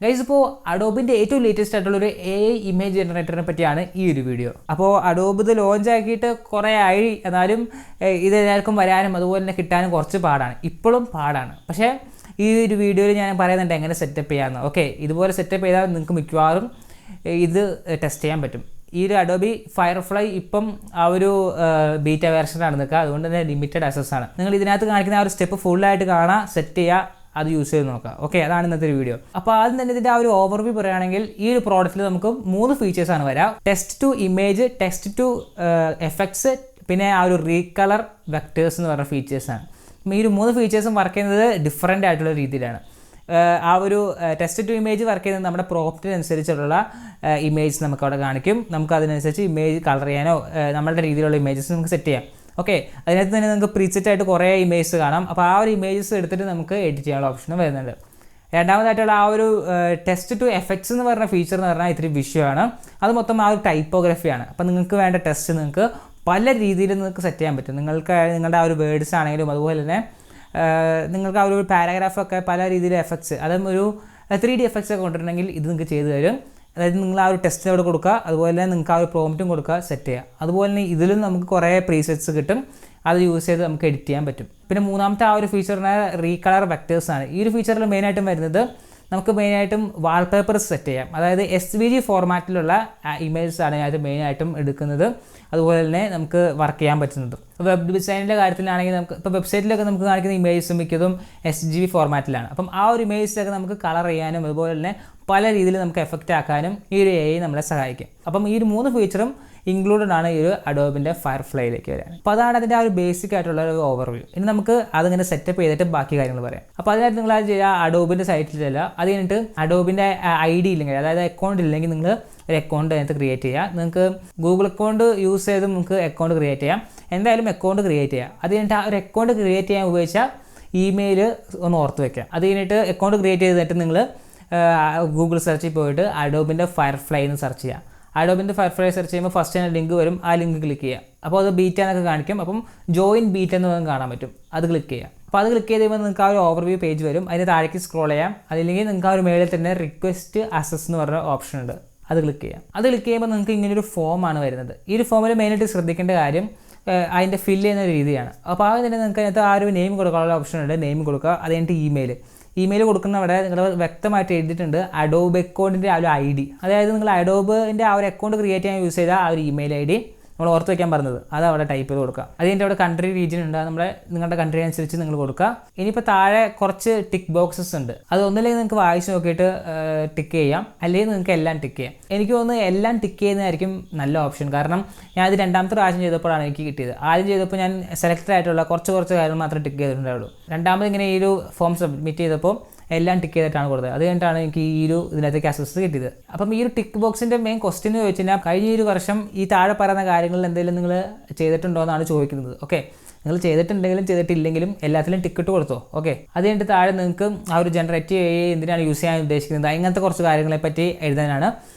Guys, ഇപ്പോൾ അഡോബിൻ്റെ ഏറ്റവും latest ആയിട്ടുള്ള ഒരു AI ഇമേജ് ജനറേറ്ററിനെ പറ്റിയാണ് ഈ ഒരു വീഡിയോ. അപ്പോൾ അഡോബ് ഇത് ലോഞ്ച് ആക്കിയിട്ട് കുറേ ആയി, എന്നാലും ഇത് എല്ലാവർക്കും വരാനും അതുപോലെ തന്നെ കിട്ടാനും കുറച്ച് പാടാണ്, ഇപ്പോഴും പാടാണ്. പക്ഷേ ഈ ഒരു വീഡിയോയിൽ ഞാൻ പറയുന്നുണ്ട് എങ്ങനെ സെറ്റപ്പ് ചെയ്യാമെന്ന്. ഓക്കെ, ഇതുപോലെ സെറ്റപ്പ് ചെയ്താൽ നിങ്ങൾക്ക് മിക്കവാറും ഇത് ടെസ്റ്റ് ചെയ്യാൻ പറ്റും. ഈ ഒരു അഡോബി ഫയർഫ്ലൈ ഇപ്പം ആ ഒരു ബീറ്റ വേർഷനാണ് നിൽക്കുക, അതുകൊണ്ട് തന്നെ ലിമിറ്റഡ് ആക്സസ് ആണ്. നിങ്ങൾ ഇതിനകത്ത് കാണിക്കുന്ന ആ ഒരു സ്റ്റെപ്പ് ഫുള്ളായിട്ട് കാണാൻ സെറ്റ് ചെയ്യുക, അത് യൂസ് ചെയ്ത് നോക്കാം. ഓക്കെ, അതാണ് ഇന്നത്തെ ഒരു വീഡിയോ. അപ്പോൾ ആദ്യം തന്നെ ഇതിൻ്റെ ആ ഒരു ഓവർവ്യൂ പറയുകയാണെങ്കിൽ ഈ ഒരു പ്രോഡക്റ്റിൽ നമുക്ക് 3 ഫീച്ചേഴ്സാണ് വരാം. Text to image, text to effects, പിന്നെ ആ ഒരു റീകളർ വെക്ടേഴ്സ് എന്ന് പറഞ്ഞ ഫീച്ചേഴ്സാണ്. ഈ ഒരു 3 ഫീച്ചേഴ്സും വർക്ക് ചെയ്യുന്നത് ഡിഫറൻ്റ് ആയിട്ടുള്ള രീതിയിലാണ്. ആ ഒരു ടെക്സ്റ്റ് ടു ഇമേജ് വർക്ക് ചെയ്യുന്നത് നമ്മുടെ പ്രോംപ്റ്റിനനുസരിച്ചുള്ള ഇമേജ് നമുക്ക് അവിടെ കാണിക്കും. നമുക്ക് അതിനനുസരിച്ച് ഇമേജ് കളർ ചെയ്യാനോ നമ്മളുടെ രീതിയിലുള്ള ഇമേജസ് നമുക്ക് സെറ്റ് ചെയ്യാം. ഓക്കെ, അതിനകത്ത് തന്നെ നമുക്ക് പ്രീസെറ്റ് ആയിട്ട് കുറേ ഇമേജസ് കാണാം. അപ്പോൾ ആ ഒരു ഇമേജസ് എടുത്തിട്ട് നമുക്ക് എഡിറ്റ് ചെയ്യാനുള്ള ഓപ്ഷൻ വരുന്നുണ്ട്. രണ്ടാമതായിട്ടുള്ള ആ ഒരു ടെക്സ്റ്റ് ടു എഫക്ട്സ് എന്ന് പറഞ്ഞ ഫീച്ചർ എന്ന് പറഞ്ഞാൽ ഇത്തിരി വിഷയമാണ്. അത് മൊത്തം ആ ഒരു ടൈപ്പോഗ്രഫിയാണ്. അപ്പോൾ നിങ്ങൾക്ക് വേണ്ട ടെക്സ്റ്റ് നിങ്ങൾക്ക് പല രീതിയിൽ നിങ്ങൾക്ക് സെറ്റ് ചെയ്യാൻ പറ്റും. നിങ്ങളുടെ ആ ഒരു വേർഡ്സ് ആണെങ്കിലും അതുപോലെ തന്നെ നിങ്ങൾക്ക് ആ ഒരു പാരഗ്രാഫൊക്കെ പല രീതിയിൽ എഫക്ട്സ്, അതും ഒരു 3D എഫക്ട്സ് ഒക്കെ കൊണ്ടിട്ടുണ്ടെങ്കിൽ ഇത് നിങ്ങൾക്ക് ചെയ്തു തരും. അതായത് നിങ്ങൾ ആ ഒരു ടെസ്റ്റ് അവിടെ കൊടുക്കുക, അതുപോലെ തന്നെ നിങ്ങൾക്ക് ആ ഒരു പ്രോംപ്റ്റും കൊടുക്കുക, സെറ്റ് ചെയ്യുക. അതുപോലെ തന്നെ ഇതിലും നമുക്ക് കുറേ പ്രീസെറ്റ്സ് കിട്ടും, അത് യൂസ് ചെയ്ത് നമുക്ക് എഡിറ്റ് ചെയ്യാൻ പറ്റും. പിന്നെ മൂന്നാമത്തെ ആ ഒരു ഫീച്ചറിന് റീകളർ വെക്ടേഴ്സാണ്. ഈ ഒരു ഫീച്ചറിൽ മെയിനായിട്ടും വരുന്നത് നമുക്ക് മെയിനായിട്ടും വാൾപേപ്പർസ് സെറ്റ് ചെയ്യാം. അതായത് SVG ഫോർമാറ്റിലുള്ള ഇമേജസ് ആണ് അതിനകത്ത് മെയിനായിട്ടും എടുക്കുന്നത്, അതുപോലെ തന്നെ നമുക്ക് വർക്ക് ചെയ്യാൻ പറ്റുന്നത്. വെബ് ഡിസൈനിൻ്റെ കാര്യത്തിലാണെങ്കിൽ നമുക്ക് ഇപ്പോൾ വെബ്സൈറ്റിലൊക്കെ നമുക്ക് കാണിക്കുന്ന ഇമേജസ് മിക്കതും SVG ഫോർമാറ്റിലാണ്. അപ്പം ആ ഒരു ഇമേജസിലൊക്കെ നമുക്ക് കളർ ചെയ്യാനും അതുപോലെ തന്നെ പല രീതിയിൽ നമുക്ക് എഫക്റ്റ് ആക്കാനും ഈ ഒരു AI നമ്മളെ സഹായിക്കും. അപ്പം ഈ ഒരു 3 ഫീച്ചറും ഇൻക്ലൂഡഡ് ആണ് ഈ ഒരു അഡോബിൻ്റെ ഫയർഫ്ലൈയിലേക്ക് വരാൻ. അപ്പോൾ അതാണ് അതിൻ്റെ ആ ഒരു ബേസിക് ആയിട്ടുള്ള ഒരു ഓവർവ്യൂ. ഇനി നമുക്ക് അതിങ്ങനെ സെറ്റപ്പ് ചെയ്തിട്ട് ബാക്കി കാര്യങ്ങൾ പറയാം. അപ്പോൾ അതിനായിട്ട് നിങ്ങൾ അത് ചെയ്യുക, അഡോബിൻ്റെ സൈറ്റിൽ ചെല്ലുക. അത് കഴിഞ്ഞിട്ട് അഡോബിൻ്റെ ID ഇല്ലെങ്കിൽ, അതായത് അക്കൗണ്ട് ഇല്ലെങ്കിൽ നിങ്ങൾ ഒരു അക്കൗണ്ട് അതിനകത്ത് ക്രിയേറ്റ് ചെയ്യുക. നിങ്ങൾക്ക് ഗൂഗിൾ അക്കൗണ്ട് യൂസ് ചെയ്ത് നിങ്ങൾക്ക് അക്കൗണ്ട് ക്രിയേറ്റ് ചെയ്യാം. എന്തായാലും അക്കൗണ്ട് ക്രിയേറ്റ് ചെയ്യുക. അത് കഴിഞ്ഞിട്ട് ആ ഒരു അക്കൗണ്ട് ക്രിയേറ്റ് ചെയ്യാൻ ഉപയോഗിച്ച ഇമെയിൽ ഒന്ന് ഓർത്ത് വയ്ക്കുക. അത് കഴിഞ്ഞിട്ട് അക്കൗണ്ട് ക്രിയേറ്റ് ചെയ്തിട്ട് നിങ്ങൾ ഗൂഗിൾ സെർച്ചിൽ പോയിട്ട് അഡോബിൻ്റെ ഫയർഫ്ലൈ എന്ന് സെർച്ച് ചെയ്യുക. അഡോബിൻ്റെ ഫയർഫ്ലൈ സെർച്ച് ചെയ്യുമ്പോൾ ഫസ്റ്റ് തന്നെ ലിങ്ക് വരും, ആ ലിങ്ക് ക്ലിക്ക് ചെയ്യുക. അപ്പോൾ അത് ബീറ്റ എന്നൊക്കെ കാണിക്കും. അപ്പം ജോയിൻ ബീറ്റ എന്ന് നമുക്ക് കാണാൻ പറ്റും, അത് ക്ലിക്ക് ചെയ്യുക. അപ്പോൾ അത് ക്ലിക്ക് ചെയ്ത് കഴിയുമ്പോൾ നിങ്ങൾക്ക് ആ ഒരു ഓവർവ്യൂ പേജ് വരും. അതിന് താഴേക്ക് സ്ക്രോൾ ചെയ്യാം. അതില്ലെങ്കിൽ നിങ്ങൾക്ക് ആ ഒരു മേളിൽ തന്നെ റിക്വസ്റ്റ് അസസ് എന്ന് പറഞ്ഞ ഓപ്ഷൻ ഉണ്ട്, അത് ക്ലിക്ക് ചെയ്യാം. അത് ക്ലിക്ക് ചെയ്യുമ്പോൾ നിങ്ങൾക്ക് ഇങ്ങനൊരു ഫോമാണ് വരുന്നത്. ഈ ഒരു ഫോമിൽ മെയിനായിട്ട് ശ്രദ്ധിക്കേണ്ട കാര്യം അതിൻ്റെ ഫില്ല് ചെയ്യുന്ന രീതിയാണ്. അപ്പോൾ ആ തന്നെ നിങ്ങൾക്ക് അതിനകത്ത് ആ ഒരു നെയിം കൊടുക്കാനുള്ള ഓപ്ഷൻ ഉണ്ട്, നെയിം കൊടുക്കുക. അത് കഴിഞ്ഞിട്ട് ഇമെയിൽ കൊടുക്കുന്നവിടെ നിങ്ങൾ വ്യക്തമായിട്ട് എഴുതിയിട്ടുണ്ട് അഡോബ് അക്കൗണ്ടിൻ്റെ ആ ഒരു ID. അതായത് നിങ്ങൾ അഡോബിൻ്റെ ആ ഒരു അക്കൗണ്ട് ക്രിയേറ്റ് ചെയ്യാൻ യൂസ് ചെയ്ത ആ ഒരു ഇമെയിൽ ID നമ്മൾ ഓർത്ത് വയ്ക്കാൻ പറഞ്ഞത്, അത് അവിടെ ടൈപ്പ് ചെയ്ത് കൊടുക്കുക. അതിൻ്റെ അവിടെ കൺട്രി റീജിയൻ ഉണ്ട്, നിങ്ങളുടെ കൺട്രി അനുസരിച്ച് നിങ്ങൾ കൊടുക്കുക. ഇനിയിപ്പോൾ താഴെ കുറച്ച് ടിക്ക് ബോക്സസ് ഉണ്ട്, അത് ഒന്നില്ലെങ്കിൽ നിങ്ങൾക്ക് വായിച്ച് നോക്കിയിട്ട് ടിക്ക് ചെയ്യാം, അല്ലെങ്കിൽ നിങ്ങൾക്ക് എല്ലാം ടിക്ക് ചെയ്യാം. എനിക്ക് തോന്നുന്നു എല്ലാം ടിക്ക് ചെയ്യുന്നതായിരിക്കും നല്ല ഓപ്ഷൻ. കാരണം ഞാൻ ഇത് രണ്ടാമത്തെ പ്രാവശ്യം ചെയ്തപ്പോഴാണ് എനിക്ക് കിട്ടിയത്. ആദ്യം ചെയ്തപ്പോൾ ഞാൻ സെലക്റ്റഡ് ആയിട്ടുള്ള കുറച്ച് കാര്യങ്ങൾ മാത്രമേ ടിക്ക് ചെയ്തിട്ടുണ്ടാവുള്ളൂ. രണ്ടാമത് ഇങ്ങനെ ഈ ഒരു ഫോം സബ്മിറ്റ് ചെയ്തപ്പോൾ എല്ലാം ടിക്ക് ചെയ്തിട്ടാണ് കൊടുത്തത്. അത് കഴിഞ്ഞിട്ടാണ് എനിക്ക് ഈ ഒരു ഇതിനകത്തേക്ക് അക്സസ് കിട്ടിയത്. അപ്പം ഈ ഒരു ടിക്ക് ബോക്സിൻ്റെ മെയിൻ ക്വസ്റ്റ്യൻ എന്ന് ചോദിച്ചു കഴിഞ്ഞാൽ കഴിഞ്ഞ ഒരു വർഷം ഈ താഴെ പറയുന്ന കാര്യങ്ങളിൽ എന്തെങ്കിലും നിങ്ങൾ ചെയ്തിട്ടുണ്ടോ എന്നാണ് ചോദിക്കുന്നത്. ഓക്കെ, നിങ്ങൾ ചെയ്തിട്ടുണ്ടെങ്കിലും ചെയ്തിട്ടില്ലെങ്കിലും എല്ലാത്തിലും ടിക്കറ്റ് കൊടുത്തോ. ഓക്കെ, അത് കഴിഞ്ഞിട്ട് താഴെ നിങ്ങൾക്ക് ആ ഒരു ജനറേറ്റ് എന്തിനാണ് യൂസ് ചെയ്യാൻ ഉദ്ദേശിക്കുന്നത്, അങ്ങനത്തെ കുറച്ച് കാര്യങ്ങളെപ്പറ്റി എഴുതാനാണ്.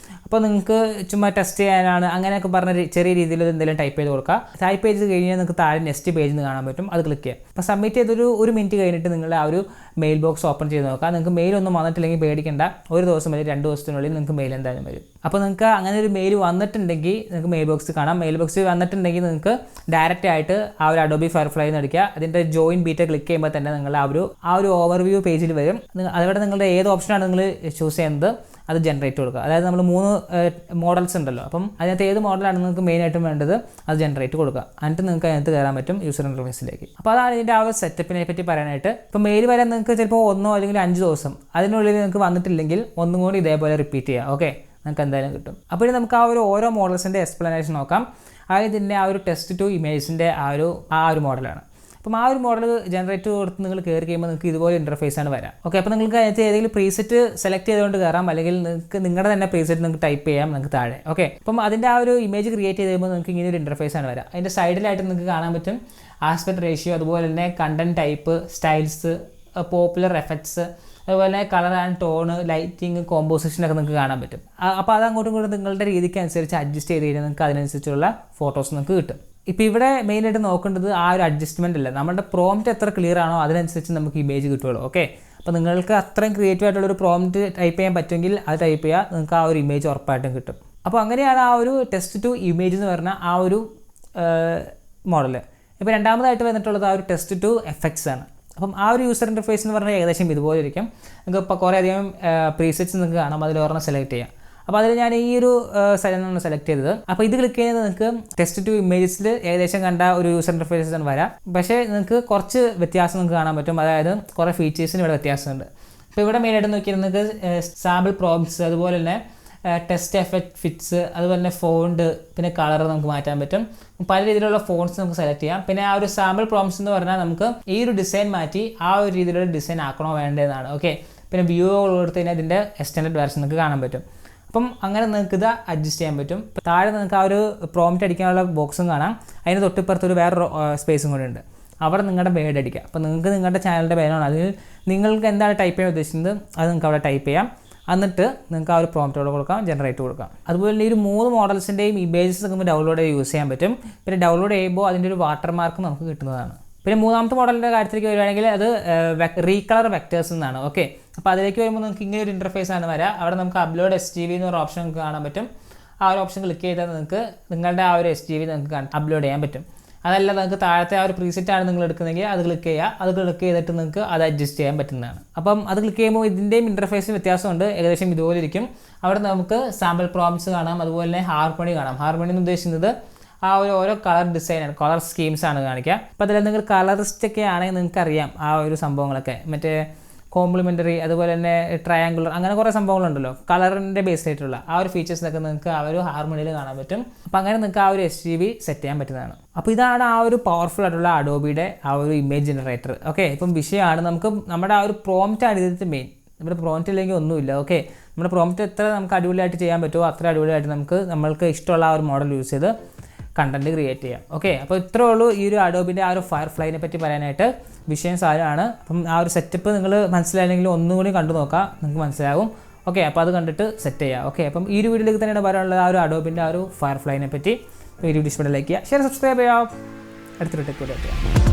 അപ്പോൾ നിങ്ങൾക്ക് ചുമ്മാ ടെസ്റ്റ് ചെയ്യാനാണ്, അങ്ങനെയൊക്കെ പറഞ്ഞ ചെറിയ രീതിയിൽ എന്തെങ്കിലും ടൈപ്പ് ചെയ്ത് കൊടുക്കുക. ടൈപ്പ് ചെയ്ത് കഴിഞ്ഞാൽ നിങ്ങൾക്ക് താഴെ നെക്സ്റ്റ് പേജിൽ നിന്ന് കാണാൻ പറ്റും, അത് ക്ലിക്ക് ചെയ്യുക. അപ്പോൾ സബ്മിറ്റ് ചെയ്തൊരു 1 മിനിറ്റ് കഴിഞ്ഞിട്ട് നിങ്ങളുടെ ആ ഒരു മെയിൽ ബോക്സ് ഓപ്പൺ ചെയ്ത് നോക്കുക. നിങ്ങൾക്ക് മെയിലൊന്നും വന്നിട്ടില്ലെങ്കിൽ പേടിക്കേണ്ട, 1 ദിവസം അല്ലെങ്കിൽ 2 ദിവസത്തിനുള്ളിൽ നിങ്ങൾക്ക് മെയിൽ എന്തായാലും വരും. അപ്പോൾ നിങ്ങൾക്ക് അങ്ങനെ ഒരു മെയിൽ വന്നിട്ടുണ്ടെങ്കിൽ നിങ്ങൾക്ക് മെയിൽ ബോക്സ് കാണാം. മെയിൽ ബോക്സ് വന്നിട്ടുണ്ടെങ്കിൽ നിങ്ങൾക്ക് ഡയറക്റ്റ് ആയിട്ട് ആ ഒരു അഡോബി ഫയർഫ്ലൈ എന്ന് അടിക്കുക. അതിൻ്റെ ജോയിൻ ബീറ്റ ക്ലിക്ക് ചെയ്യുമ്പോൾ തന്നെ നിങ്ങൾ ആ ഒരു ഓവർവ്യൂ പേജിൽ വരും. അതവിടെ നിങ്ങളുടെ ഏത് ഓപ്ഷനാണ് നിങ്ങൾ ചൂസ് ചെയ്യുന്നത് അത് ജനറേറ്റ് കൊടുക്കുക. അതായത് നമ്മൾ 3 മോഡൽസ് ഉണ്ടല്ലോ, അപ്പം അതിനകത്ത് ഏത് മോഡലാണ് നിങ്ങൾക്ക് മെയിനായിട്ടും വേണ്ടത് അത് ജനറേറ്റ് കൊടുക്കുക. എന്നിട്ട് നിങ്ങൾക്ക് അതിനകത്ത് കയറാൻ പറ്റും യൂസർ ഇൻ്റർഫേസിലേക്ക്. അപ്പോൾ അതാണ് ഇതിൻ്റെ ആ ഒരു സെറ്റപ്പിനെ പറ്റി പറയാനായിട്ട്. ഇപ്പോൾ മെയിൽ വരാൻ നിങ്ങൾക്ക് ചിലപ്പോൾ 1 അല്ലെങ്കിൽ 5 ദിവസം അതിനുള്ളിൽ നിങ്ങൾക്ക് വന്നിട്ടില്ലെങ്കിൽ ഒന്നും കൂടി ഇതേപോലെ റിപ്പീറ്റ് ചെയ്യുക. ഓക്കെ, നിങ്ങൾക്ക് എന്തായാലും കിട്ടും. അപ്പോൾ ഇനി നമുക്ക് ആ ഒരു ഓരോ മോഡൽസിൻ്റെ എക്സ്പ്ലനേഷൻ നോക്കാം. അതായത് ഇതിൻ്റെ ആ ഒരു ടെക്സ്റ്റ് ടു ഇമേജിൻ്റെ ആ ഒരു മോഡലാണ്. അപ്പം ആ ഒരു മോഡൽ ജനറേറ്റ് കൊടുത്ത് നിങ്ങൾ കയറി കഴിയുമ്പോൾ നിങ്ങൾക്ക് ഇതുപോലെ ഇൻ്റർഫേസാണ് വരാം. ഓക്കെ, അപ്പോൾ നിങ്ങൾക്ക് അതിനകത്ത് ഏതെങ്കിലും പ്രീസെറ്റ് സെലക്ട് ചെയ്തുകൊണ്ട് കയറാം, അല്ലെങ്കിൽ നിങ്ങൾക്ക് നിങ്ങളുടെ തന്നെ പ്രീസെറ്റ് നിങ്ങൾക്ക് ടൈപ്പ് ചെയ്യാം നിങ്ങൾക്ക് താഴെ. ഓക്കെ, അപ്പം അതിൻ്റെ ആ ഒരു ഇമേജ് ക്രിയേറ്റ് ചെയ്ത് കഴിയുമ്പോൾ നിങ്ങൾക്ക് ഇങ്ങനെ ഒരു ഇൻ്റർഫേസാണ് വരാം. അതിൻ്റെ സൈഡിലായിട്ട് നിങ്ങൾക്ക് കാണാൻ പറ്റും ആസ്പെക്ട് റേഷ്യോ, അതുപോലെ തന്നെ content type, styles, popular effects, അതുപോലെ തന്നെ കളർ ആൻഡ് ടോണ്, ലൈറ്റിങ്, കോമ്പോസിഷനൊക്കെ നിങ്ങൾക്ക് കാണാൻ പറ്റും. അപ്പോൾ അത് അങ്ങോട്ടും ഇങ്ങോട്ടും നിങ്ങളുടെ രീതിക്ക് അനുസരിച്ച് അഡ്ജസ്റ്റ് ചെയ്ത് കഴിഞ്ഞാൽ നിങ്ങൾക്ക് അതിനനുസരിച്ചുള്ള ഫോട്ടോസ് നിങ്ങൾക്ക് കിട്ടും. ഇപ്പോൾ ഇവിടെ മെയിനായിട്ട് നോക്കേണ്ടത് ആ ഒരു അഡ്ജസ്റ്റ്മെൻ്റ് അല്ല, നമ്മുടെ പ്രോംപ്റ്റ് എത്ര ക്ലിയർ ആണോ അതിനനുസരിച്ച് നമുക്ക് ഇമേജ് കിട്ടുള്ളൂ. ഓക്കെ, അപ്പോൾ നിങ്ങൾക്ക് അത്രയും ക്രിയേറ്റീവ് ആയിട്ടുള്ളൊരു പ്രോംപ്റ്റ് ടൈപ്പ് ചെയ്യാൻ പറ്റുമെങ്കിൽ അത് ടൈപ്പ് ചെയ്യുക, നിങ്ങൾക്ക് ആ ഒരു ഇമേജ് ഉറപ്പായിട്ടും കിട്ടും. അപ്പോൾ അങ്ങനെയാണ് ആ ഒരു ടെസ്റ്റ് ടു ഇമേജ് എന്ന് പറഞ്ഞാൽ ആ ഒരു മോഡൽ. ഇപ്പോൾ രണ്ടാമതായിട്ട് വന്നിട്ടുള്ളത് ആ ഒരു ടെസ്റ്റ് ടു എഫക്ട്സ് ആണ്. അപ്പം ആ ഒരു യൂസർ ഇൻ്റർഫേസ് എന്ന് പറഞ്ഞാൽ ഏകദേശം ഇതുപോലെ ഇരിക്കും. നിങ്ങൾക്ക് ഇപ്പോൾ കുറേ അധികം പ്രീസെറ്റ്സ് നിങ്ങൾക്ക് കാണാം, അതിൽ ഒരെണ്ണം സെലക്ട് ചെയ്യാം. അപ്പോൾ അതിൽ ഞാൻ ഈ ഒരു സ്ഥലമാണ് സെലക്ട് ചെയ്തത്. അപ്പോൾ ഇത് ക്ലിക്ക് ചെയ്യുന്നത് നിങ്ങൾക്ക് ടെസ്റ്റ് ടു ഇമേജസിൽ ഏകദേശം കണ്ട ഒരു യൂസർ ഇൻ്റർഫേസ് ആണ് വരാം. പക്ഷേ നിങ്ങൾക്ക് കുറച്ച് വ്യത്യാസം നിങ്ങൾക്ക് കാണാൻ പറ്റും, അതായത് കുറേ ഫീച്ചേഴ്സിന് ഇവിടെ വ്യത്യാസമുണ്ട്. അപ്പോൾ ഇവിടെ മെയിനായിട്ട് നോക്കിയാൽ നിങ്ങൾക്ക് സാമ്പിൾ പ്രോംപ്റ്റ്സ്, അതുപോലെ തന്നെ ടെസ്റ്റ് എഫക്റ്റ് ഫിറ്റ്സ്, അതുപോലെ തന്നെ ഫോണ്ട്, പിന്നെ കളർ നമുക്ക് മാറ്റാൻ പറ്റും. പല രീതിയിലുള്ള ഫോൺസ് നമുക്ക് സെലക്ട് ചെയ്യാം. പിന്നെ ആ ഒരു സാമ്പിൾ പ്രോംപ്റ്റ്സ് എന്ന് പറഞ്ഞാൽ നമുക്ക് ഈ ഒരു ഡിസൈൻ മാറ്റി ആ ഒരു രീതിയിലുള്ള ഡിസൈൻ ആക്കണോ വേണ്ടതെന്നാണ്. ഓക്കെ, പിന്നെ വ്യൂ കൊടുത്ത് കഴിഞ്ഞാൽ ഇതിൻ്റെ എക്സ്റ്റൻഡഡ് വേർഷൻ നിങ്ങൾക്ക് കാണാൻ പറ്റും. അപ്പം അങ്ങനെ നിങ്ങൾക്ക് ഇത് അഡ്ജസ്റ്റ് ചെയ്യാൻ പറ്റും. താഴെ നിങ്ങൾക്ക് ആ ഒരു പ്രോംപ്റ്റ് അടിക്കാനുള്ള ബോക്സും കാണാം, അതിന് തൊട്ടിപ്പുറത്ത് ഒരു വേറൊരു സ്പേസും കൂടെ ഉണ്ട്. അവിടെ നിങ്ങളുടെ പേര് അടിക്കുക. അപ്പോൾ നിങ്ങൾക്ക് നിങ്ങളുടെ ചാനലിൻ്റെ പേരാണ്, അതിൽ നിങ്ങൾക്ക് എന്താണ് ടൈപ്പ് ചെയ്യാൻ ഉദ്ദേശിക്കുന്നത് അത് നിങ്ങൾക്ക് അവിടെ ടൈപ്പ് ചെയ്യാം. എന്നിട്ട് നിങ്ങൾക്ക് ആ ഒരു പ്രോംപ്റ്റോട് കൊടുക്കാം, ജനറേറ്റ് കൊടുക്കാം. അതുപോലെ തന്നെ ഈ ഒരു 3 മോഡൽസിൻ്റെയും ഇമേജസ് നമുക്ക് ഡൗൺലോഡ് ചെയ്ത് യൂസ് ചെയ്യാൻ പറ്റും. പിന്നെ ഡൗൺലോഡ് ചെയ്യുമ്പോൾ അതിൻ്റെ ഒരു വാട്ടർമാർക്ക് നമുക്ക് കിട്ടുന്നതാണ്. പിന്നെ മൂന്നാമത്തെ മോഡലിൻ്റെ കാര്യത്തിലേക്ക് വരികയാണെങ്കിൽ അത് റീകളർ വെക്ടേഴ്സ് എന്നാണ്. ഓക്കെ, അപ്പോൾ അതിലേക്ക് വരുമ്പോൾ നിങ്ങൾക്ക് ഇങ്ങനെ ഒരു ഇൻ്റർഫേസ് ആണ് വരിക. അവിടെ നമുക്ക് അപ്ലോഡ് SGV എന്നൊരു ഓപ്ഷൻ കാണാൻ പറ്റും. ആ ഒരു ഓപ്ഷൻ ക്ലിക്ക് ചെയ്താൽ നിങ്ങൾക്ക് നിങ്ങളുടെ ആ ഒരു SGV നിങ്ങൾക്ക് അപ്ലോഡ് ചെയ്യാൻ പറ്റും. അതല്ല നിങ്ങൾക്ക് താഴത്തെ ആ ഒരു പ്രീസെറ്റാണ് നിങ്ങൾ എടുക്കുന്നതെങ്കിൽ അത് ക്ലിക്ക് ചെയ്യുക. അത് ക്ലിക്ക് ചെയ്തിട്ട് നിങ്ങൾക്ക് അത് അഡ്ജസ്റ്റ് ചെയ്യാൻ പറ്റുന്നതാണ്. അപ്പം അത് ക്ലിക്ക് ചെയ്യുമ്പോൾ ഇതിൻ്റെയും ഇൻ്റർഫേസിന് വ്യത്യാസമുണ്ട്, ഏകദേശം ഇതുപോലെ ഇരിക്കും. അവിടെ നമുക്ക് സാമ്പിൾ പ്രോംപ്റ്റ്സ് കാണാം, അതുപോലെ തന്നെ ഹാർമണി കാണാം. ഹാർമണി എന്ന് ഉദ്ദേശിക്കുന്നത് ആ ഒരു ഓരോ കളർ ഡിസൈനാണ്, കളർ സ്കീംസാണ് കാണിക്കുക. അപ്പോൾ അതിൽ നിങ്ങൾ കളറിസ്റ്റൊക്കെ ആണെങ്കിൽ നിങ്ങൾക്ക് അറിയാം ആ ഒരു സംഭവങ്ങളൊക്കെ, മറ്റേ കോംപ്ലിമെൻ്ററി, അതുപോലെ തന്നെ ട്രയാങ്കുലർ, അങ്ങനെ കുറേ സംഭവങ്ങളുണ്ടല്ലോ കളറിൻ്റെ ബേസ് ആയിട്ടുള്ള ആ ഒരു ഫീച്ചേഴ്സിനൊക്കെ നിങ്ങൾക്ക് ആ ഒരു ഹാർമണിയിൽ കാണാൻ പറ്റും. അപ്പോൾ അങ്ങനെ നിങ്ങൾക്ക് ആ ഒരു SGV സെറ്റ് ചെയ്യാൻ പറ്റുന്നതാണ്. അപ്പോൾ ഇതാണ് ആ ഒരു പവർഫുൾ ആയിട്ടുള്ള അഡോബിയുടെ ആ ഒരു ഇമേജ് ജനറേറ്റർ. ഓക്കെ, ഇപ്പം വിഷയമാണ് നമുക്ക് നമ്മുടെ ആ ഒരു പ്രോംപ്റ്റാണ് ഇതിൻ്റെ മെയിൻ. നമ്മുടെ പ്രോംപ്റ്റ് ഇല്ലെങ്കിൽ ഒന്നുമില്ല. ഓക്കെ, നമ്മുടെ പ്രോംപ്റ്റ് എത്ര നമുക്ക് അടിപൊളിയായിട്ട് ചെയ്യാൻ പറ്റുമോ അത്ര അടിപൊളിയായിട്ട് നമ്മൾക്ക് ഇഷ്ടമുള്ള ആ ഒരു മോഡൽ യൂസ് ചെയ്ത് കണ്ടൻറ്റ് ക്രിയേറ്റ് ചെയ്യാം. ഓക്കെ, അപ്പോൾ ഇത്രേ ഉള്ളൂ ഈ ഒരു അഡോബിൻ്റെ ആ ഒരു ഫയർഫ്ലൈനെ പറ്റി പറയാനായിട്ട്. വിഷയം സാരമാണ്. അപ്പം ആ ഒരു സെറ്റപ്പ് നിങ്ങൾ മനസ്സിലായില്ലെങ്കിൽ ഒന്നും കൂടി കണ്ടു നോക്കാം, നിങ്ങൾക്ക് മനസ്സിലാകും. ഓക്കെ, അപ്പോൾ അത് കണ്ടിട്ട് സെറ്റ് ചെയ്യാം. ഓക്കെ, അപ്പം ഈ ഒരു വീഡിയോയിലേക്ക് തന്നെയാണ് പറയാനുള്ളത് ആ ഒരു അഡോബിൻ്റെ ആ ഒരു ഫയർഫ്ലൈനെ പറ്റി. വീഡിയോ ഇഷ്ടപ്പെട്ട ലൈക്ക് ചെയ്യുക, ഷെയർ, സബ്സ്ക്രൈബ് ചെയ്യാം. അടുത്തൊരു ടെക് വീഡിയോ ചെയ്യാം.